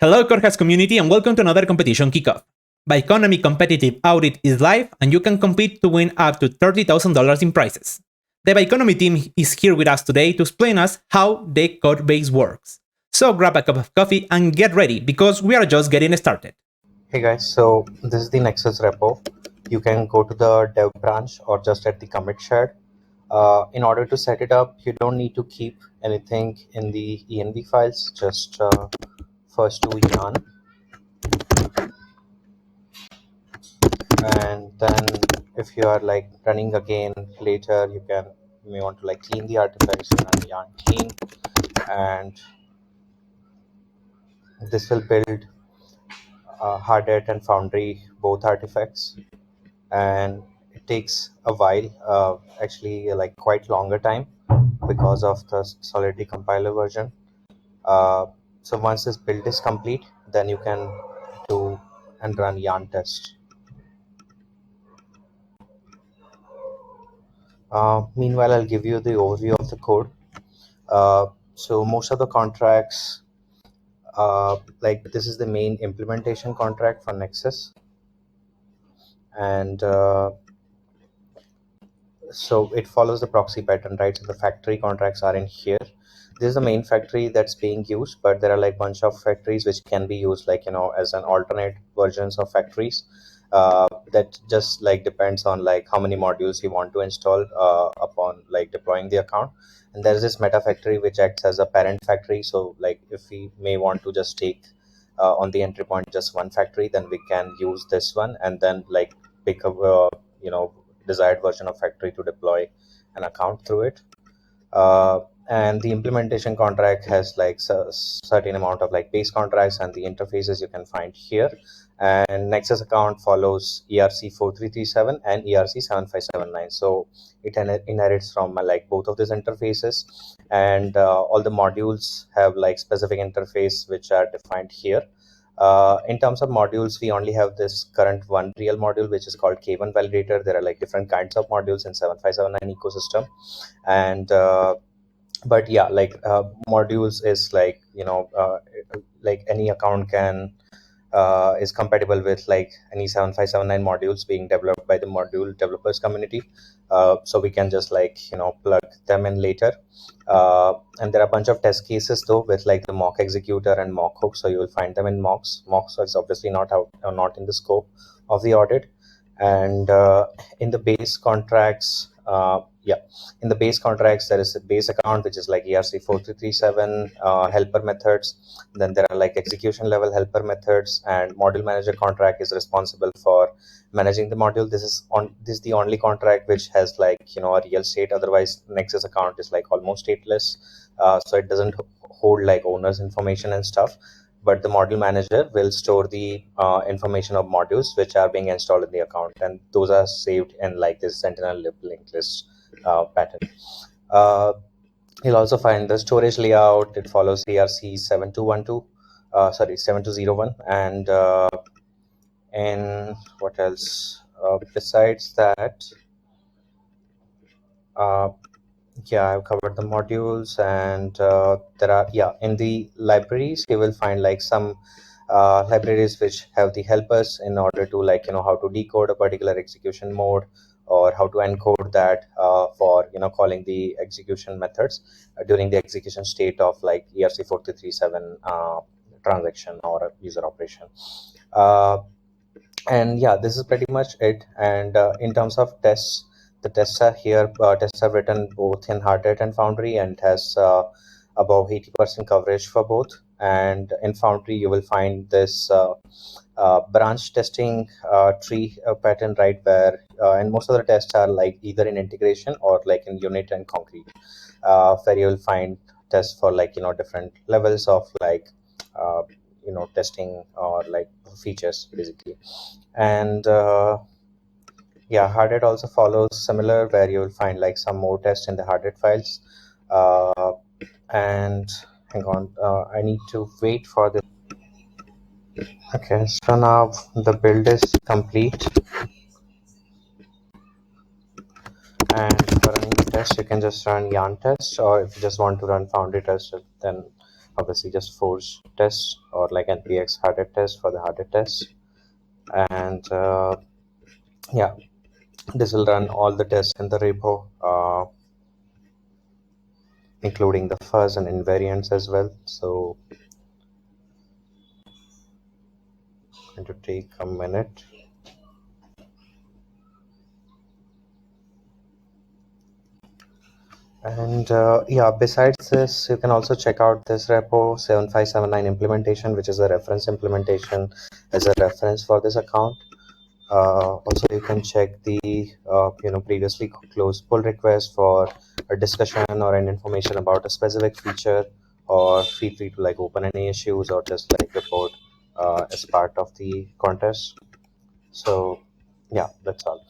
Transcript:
Hello Corehouse community and welcome to another competition kickoff. Biconomy competitive audit is live and you can compete to win up to $30,000 in prizes. The Biconomy team is here with us today to explain us how the code base works. So grab a cup of coffee and get ready because we are just getting started. Hey guys, so this is the Nexus repo. You can go to the dev branch or just at the commit shared. In order to set it up, you don't need to keep anything in the env files. Just first do yarn, and then if you are like running again later, you may want to like clean the artifacts and run yarn clean, and this will build Hardhat and Foundry both artifacts. And it takes a while, actually like quite longer time because of the Solidity compiler version. So once this build is complete, then you can do and run yarn test. Meanwhile, I'll give you the overview of the code. So most of the contracts, like this is the main implementation contract for Nexus, and so it follows the proxy pattern, right? So the factory contracts are in here. This is the main factory that's being used, but there are like bunch of factories which can be used like, as an alternate versions of factories. That just like depends on like how many modules you want to install upon like deploying the account. And there's this meta factory which acts as a parent factory. So like if we may want to just take on the entry point just one factory, then we can use this one and then like pick up desired version of factory to deploy an account through it. And the implementation contract has like certain amount of like base contracts, and the interfaces you can find here. And Nexus account follows ERC-4337 and ERC-7579. So it inherits from like both of these interfaces, and all the modules have like specific interface which are defined here. In terms of modules, we only have this current one real module, which is called K1 validator. There are like different kinds of modules in 7579 ecosystem. And but yeah, like modules is like, like any account can is compatible with like any 7579 modules being developed by the module developers community. So we can just like plug them in later. And there are a bunch of test cases though with like the mock executor and mock hook, so you will find them in mocks is obviously not out or not in the scope of the audit. And in the base contracts, in the base contracts, there is a base account which is like ERC-4337 helper methods. Then there are like execution level helper methods, and module manager contract is responsible for managing the module. This is the only contract which has like a real state. Otherwise, Nexus account is like almost stateless, so it doesn't hold like owners information and stuff. But the module manager will store the information of modules which are being installed in the account, and those are saved in like this Sentinel linked list pattern. You'll also find the storage layout. It follows ERC-7212, 7201, and what else? Besides that, yeah, I've covered the modules, and there are, in the libraries you will find like some libraries which have the helpers in order to like how to decode a particular execution mode, or how to encode that for calling the execution methods during the execution state of like ERC-4337 transaction or user operation. And yeah, this is pretty much it. And in terms of tests, the tests are here. Tests are written both in Hardhat and Foundry, and has above 80% coverage for both. And in Foundry, you will find this branch testing tree pattern, right, where and most of the tests are like either in integration or like in unit and concrete, where you will find tests for like different levels of like testing or like features basically. And yeah, Hardhat also follows similar, where you will find like some more tests in the Hardhat files. And hang on, I need to wait for this. Okay, so now the build is complete, and for running the test you can just run yarn test, or if you just want to run foundry test, then obviously just force test or like npx hardware test for the hardware test. And yeah, this will run all the tests in the repo, including the fuzz and invariants as well. So going to take a minute. And yeah, besides this, you can also check out this repo 7579 implementation, which is a reference implementation as a reference for this account. Also, you can check the previously closed pull request for a discussion or an information about a specific feature, or feel free to like open any issues or just like report as part of the contest. So yeah, that's all.